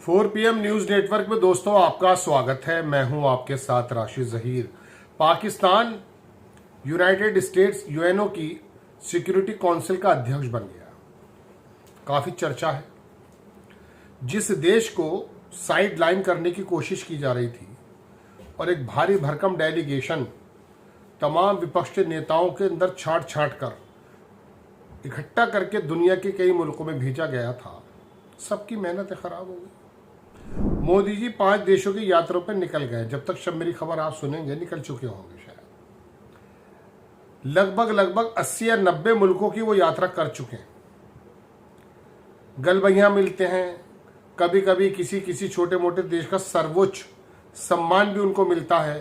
4 PM news network में दोस्तों आपका स्वागत है। मैं हूं आपके साथ Rashid Zaheer. Pakistan United states UNO की सिक्योरिटी काउंसिल का अध्यक्ष बन गया। काफी चर्चा है। जिस देश को साइड लाइन करने की कोशिश की जा रही थी और एक भारी भरकम डेलीगेशन तमाम विपक्ष के नेताओं के अंदर छांट छांट कर इकट्ठा करके दुनिया के कई मुल्कों में भेजा गया था, सबकी मेहनतें खराब हो गई। मोदी जी 5 देशों की यात्रा पर निकल गए। जब तक मेरी खबर आप सुनेंगे निकल चुके होंगे शायद। लगभग 80 या 90 मुल्कों की वो यात्रा कर चुके हैं। गलबैया मिलते हैं, कभी कभी किसी छोटे मोटे देश का सर्वोच्च सम्मान भी उनको मिलता है।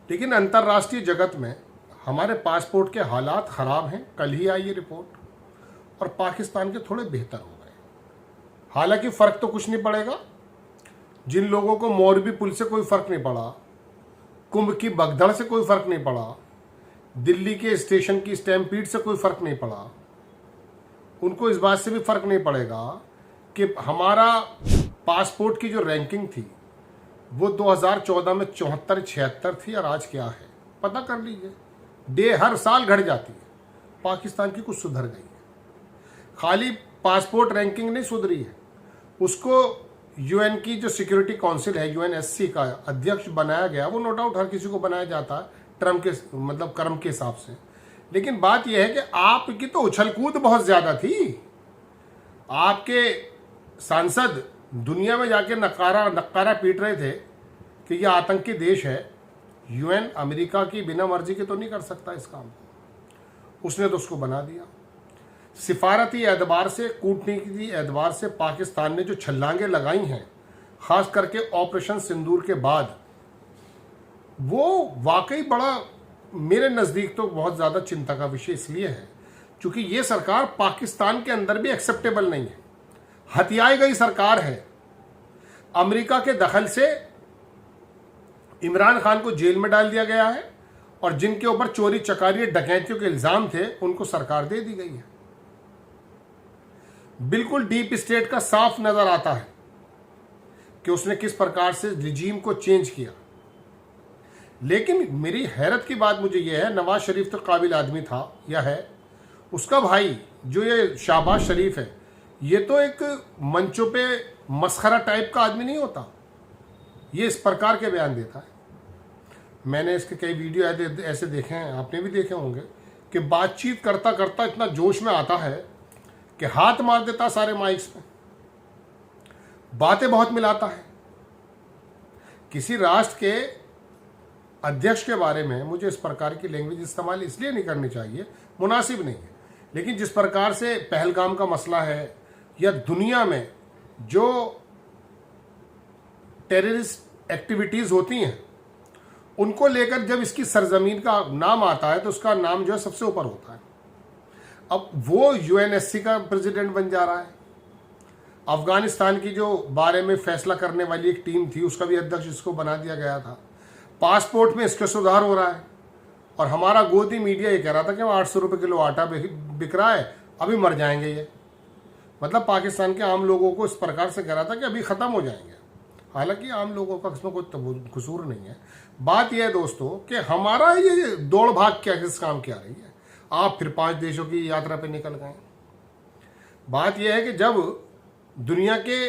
लेकिन अंतर्राष्ट्रीय जगत में हमारे पासपोर्ट के हालात खराब हैं। कल ही आई ये रिपोर्ट, और पाकिस्तान के थोड़े बेहतर हो गए। हालांकि फर्क तो कुछ नहीं पड़ेगा। जिन लोगों को मोरबी पुल से कोई फर्क नहीं पड़ा, कुंभ की भगदड़ से कोई फर्क नहीं पड़ा, दिल्ली के स्टेशन की स्टैम्पीड से कोई फर्क नहीं पड़ा, उनको इस बात से भी फर्क नहीं पड़ेगा कि हमारा पासपोर्ट की जो रैंकिंग थी वो 2014 में 74-76 थी और आज क्या है पता कर लीजिए। हर साल घट जाती है। पाकिस्तान की कुछ सुधर गई है। खाली पासपोर्ट रैंकिंग नहीं सुधरी है, उसको यूएन की जो सिक्योरिटी काउंसिल है यूएनएससी का अध्यक्ष बनाया गया। वो नो डाउट हर किसी को बनाया जाता है टर्म के कर्म के हिसाब से। लेकिन बात यह है कि आपकी तो उछलकूद बहुत ज्यादा थी। आपके सांसद दुनिया में जाके नक्कारा पीट रहे थे कि यह आतंकी देश है। यूएन अमेरिका की बिना मर्जी के तो नहीं कर सकता इस काम को, उसने तो उसको बना दिया। सिफारती एतबार से, कूटनीति एतबार से पाकिस्तान ने जो छलांगे लगाई हैं, खास करके ऑपरेशन सिंदूर के बाद, वो वाकई बड़ा मेरे नज़दीक तो बहुत ज़्यादा चिंता का विषय इसलिए है क्योंकि ये सरकार पाकिस्तान के अंदर भी एक्सेप्टेबल नहीं है। हथियाई गई सरकार है। अमेरिका के दखल से इमरान खान को जेल में डाल दिया गया है और जिनके ऊपर चोरी चकारी डकैतियों के इल्जाम थे उनको सरकार दे दी गई है। बिल्कुल डीप स्टेट का साफ नजर आता है कि उसने किस प्रकार से रिजीम को चेंज किया। लेकिन मेरी हैरत की बात मुझे यह है, नवाज शरीफ तो काबिल आदमी था या है, उसका भाई जो ये शहबाज शरीफ है, ये तो एक मंचों पे मस्खरा टाइप का आदमी नहीं होता। ये इस प्रकार के बयान देता है। मैंने इसके कई वीडियो ऐसे देखे हैं, आपने भी देखे होंगे, कि बातचीत करता करता इतना जोश में आता है कि हाथ मार देता सारे माइक्स पे। बातें बहुत मिलाता है। किसी राष्ट्र के अध्यक्ष के बारे में मुझे इस प्रकार की लैंग्वेज इस्तेमाल इसलिए नहीं करनी चाहिए, मुनासिब नहीं है। लेकिन जिस प्रकार से पहलगाम का मसला है या दुनिया में जो टेररिस्ट एक्टिविटीज होती हैं उनको लेकर जब इसकी सरजमीन का नाम आता है तो उसका नाम जो है सबसे ऊपर होता है। अब वो यूएनएससी का प्रेसिडेंट बन जा रहा है। अफगानिस्तान की जो बारे में फैसला करने वाली एक टीम थी उसका भी अध्यक्ष इसको बना दिया गया था। पासपोर्ट में इसका सुधार हो रहा है और हमारा गोदी मीडिया ये कह रहा था कि 800 रुपये किलो आटा बिक रहा है, अभी मर जाएंगे ये। मतलब पाकिस्तान के आम लोगों को इस प्रकार से कह रहा था कि अभी ख़त्म हो जाएंगे। हालांकि आम लोगों का इसमें कोई कसूर नहीं है। बात यह है दोस्तों कि हमारा ये दौड़ भाग क्या किस काम की आ रही है। आप फिर 5 देशों की यात्रा पे निकल गए। बात यह है कि जब दुनिया के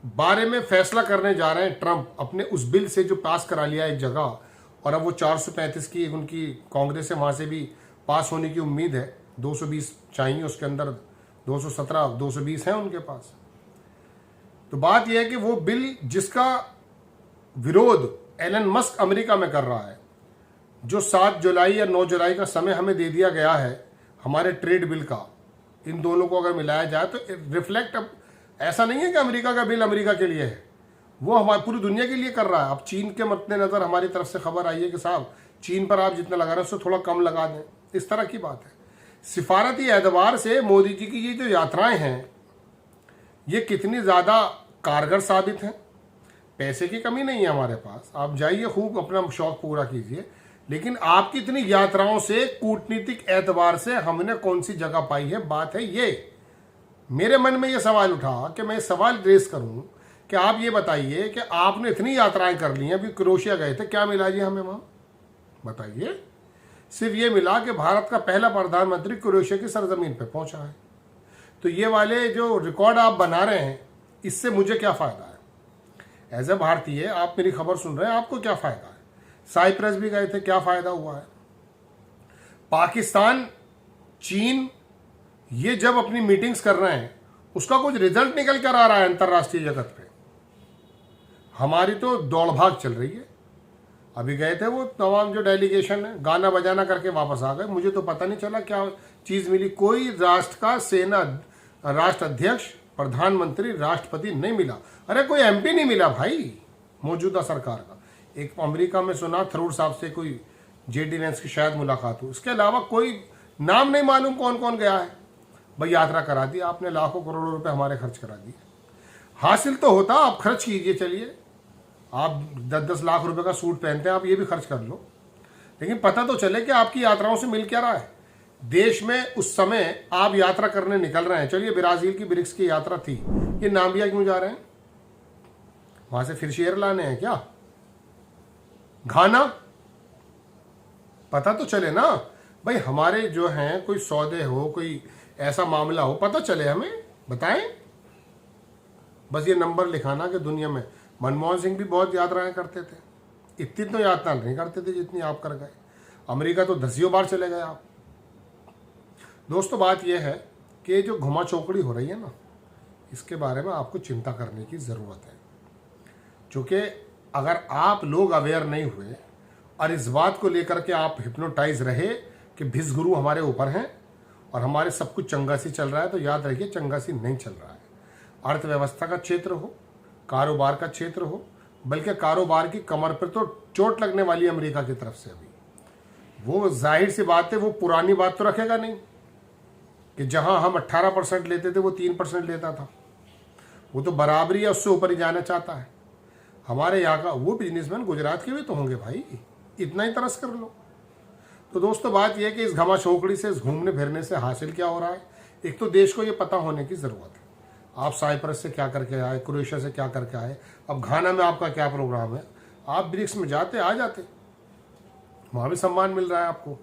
बारे में फैसला करने जा रहे हैं ट्रंप अपने उस बिल से जो पास करा लिया एक जगह, और अब वो 435 की उनकी कांग्रेस है, वहां से भी पास होने की उम्मीद है। 220 चाहिए, उसके अंदर 217 220 है उनके पास। तो बात यह है कि वो बिल जिसका विरोध एलन मस्क अमेरिका में कर रहा है, जो 7 जुलाई या 9 जुलाई का समय हमें दे दिया गया है हमारे ट्रेड बिल का, इन दोनों को अगर मिलाया जाए तो रिफ्लेक्ट, अब ऐसा नहीं है कि अमेरिका का बिल अमेरिका के लिए है, वो हमारी पूरी दुनिया के लिए कर रहा है। अब चीन के मद्देनजर हमारी तरफ से खबर आई है कि साहब चीन पर आप जितना लगा रहे हैं उससे थोड़ा कम लगा दें, इस तरह की बात है। सिफारती एतबार से मोदी जी की ये जो यात्राएं हैं ये कितनी ज़्यादा कारगर साबित हैं। पैसे की कमी नहीं है हमारे पास, आप जाइए खूब अपना शौक पूरा कीजिए। लेकिन आपकी इतनी यात्राओं से कूटनीतिक एतबार से हमने कौन सी जगह पाई है, बात है ये। मेरे मन में ये सवाल उठा कि मैं सवाल रेस करूं कि आप ये बताइए कि आपने इतनी यात्राएं कर ली हैं, अभी क्रोएशिया गए थे, क्या मिला जी हमें वहाँ? बताइए। सिर्फ ये मिला कि भारत का पहला प्रधानमंत्री क्रोएशिया की सरजमीन पे पहुंचा है। तो ये वाले जो रिकॉर्ड आप बना रहे हैं, इससे मुझे क्या फ़ायदा है? एज ए भारतीय आप मेरी खबर सुन रहे हैं, आपको क्या फ़ायदा है? साइप्रस भी गए थे, क्या फ़ायदा हुआ है? पाकिस्तान, चीन, ये जब अपनी मीटिंग्स कर रहे हैं, उसका कुछ रिजल्ट निकल कर आ रहा है अंतर्राष्ट्रीय जगत पे। हमारी तो दौड़ भाग चल रही है। अभी गए थे वो तमाम जो डेलीगेशन है, गाना बजाना करके वापस आ गए। मुझे तो पता नहीं चला क्या चीज़ मिली। कोई राष्ट्र का सेना राष्ट्र अध्यक्ष, प्रधानमंत्री, राष्ट्रपति नहीं मिला। अरे कोई एमपी नहीं मिला भाई मौजूदा सरकार का। एक अमेरिका में सुना थरूर साहब से कोई जेडी वेंस की शायद मुलाकात हुई, इसके अलावा कोई नाम नहीं मालूम कौन कौन गया है। भाई यात्रा करा दी आपने, लाखों करोड़ों रुपए हमारे खर्च करा दिए। हासिल तो होता, आप खर्च कीजिए, चलिए आप 10-10 लाख रुपए का सूट पहनते हैं, आप ये भी खर्च कर लो, लेकिन पता तो चले कि आपकी यात्राओं से मिल क्या रहा है। देश में उस समय आप यात्रा करने निकल रहे हैं, चलिए ब्राजील की ब्रिक्स की यात्रा थी, ये नामिबिया क्यों जा रहे हैं? वहां से फिर शेयर लाने हैं क्या? घाना, पता तो चले ना भाई। हमारे जो हैं कोई सौदे हो, कोई ऐसा मामला हो, पता चले, हमें बताएं। बस ये नंबर लिखाना कि दुनिया में मनमोहन सिंह भी बहुत यात्राएं करते थे, इतनी तो यात्रा नहीं करते थे जितनी आप कर गए। अमेरिका तो 10 बार चले गए आप। दोस्तों बात यह है कि जो घुमा चौकड़ी हो रही है ना, इसके बारे में आपको चिंता करने की ज़रूरत है। क्योंकि अगर आप लोग अवेयर नहीं हुए और इस बात को लेकर के आप हिप्नोटाइज रहे कि भिस गुरु हमारे ऊपर हैं और हमारे सब कुछ चंगासी चल रहा है, तो याद रखिए चंगासी नहीं चल रहा है। अर्थव्यवस्था का क्षेत्र हो, कारोबार का क्षेत्र हो, बल्कि कारोबार की कमर पर तो चोट लगने वाली है अमेरिका की तरफ से। अभी वो जाहिर सी बात है, वो पुरानी बात तो रखेगा नहीं कि जहां हम 18% लेते थे वो 3% लेता था। वो तो बराबरी या उससे ऊपर ही जाना चाहता है। हमारे यहाँ का वो बिजनेसमैन गुजरात के भी तो होंगे भाई, इतना ही तरस कर लो। तो दोस्तों बात यह है कि इस घमा चौकड़ी से, इस घूमने फिरने से हासिल क्या हो रहा है? एक तो देश को ये पता होने की ज़रूरत है, आप साइप्रस से क्या करके आए, क्रोएशिया से क्या करके आए, अब घाना में आपका क्या प्रोग्राम है। आप ब्रिक्स में जाते आ जाते, वहाँ भी सम्मान मिल रहा है आपको।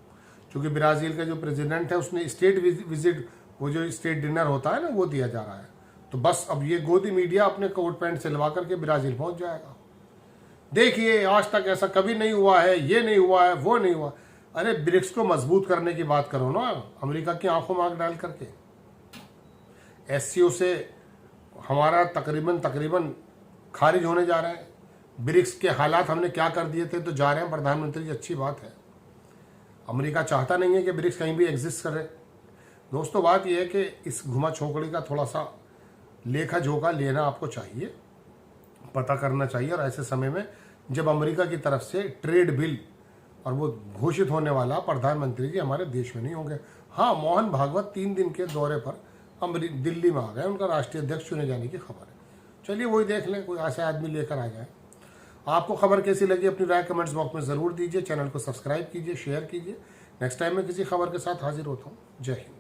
क्योंकि ब्राज़ील का जो प्रेसिडेंट है उसने स्टेट विजिट, वो जो स्टेट डिनर होता है ना, वो दिया जा रहा है। तो बस अब ये गोदी मीडिया अपने कोट पैंट सिलवा करके ब्राज़ील पहुँच जाएगा। देखिए आज तक ऐसा कभी नहीं हुआ है, ये नहीं हुआ है, वो नहीं हुआ। अरे ब्रिक्स को मजबूत करने की बात करो ना, अमेरिका की आंखों में आग डाल करके। SCO से हमारा तकरीबन खारिज होने जा रहे हैं। ब्रिक्स के हालात हमने क्या कर दिए थे, तो जा रहे हैं प्रधानमंत्री जी, अच्छी बात है। अमेरिका चाहता नहीं है कि ब्रिक्स कहीं भी एग्जिस्ट करे। दोस्तों बात यह है कि इस घुमा छोकड़ी का थोड़ा सा लेखा जोखा लेना आपको चाहिए, पता करना चाहिए। और ऐसे समय में जब अमेरिका की तरफ से ट्रेड बिल और वो घोषित होने वाला, प्रधानमंत्री जी हमारे देश में नहीं होंगे। हाँ, मोहन भागवत 3 दिन के दौरे पर दिल्ली में आ गए, उनका राष्ट्रीय अध्यक्ष चुने जाने की खबर है। चलिए वही देख लें, कोई ऐसे आदमी लेकर आ जाए। आपको खबर कैसी लगी अपनी राय कमेंट्स बॉक्स में ज़रूर दीजिए। चैनल को सब्सक्राइब कीजिए, शेयर कीजिए। नेक्स्ट टाइम मैं किसी खबर के साथ हाजिर होता हूँ। जय हिंद।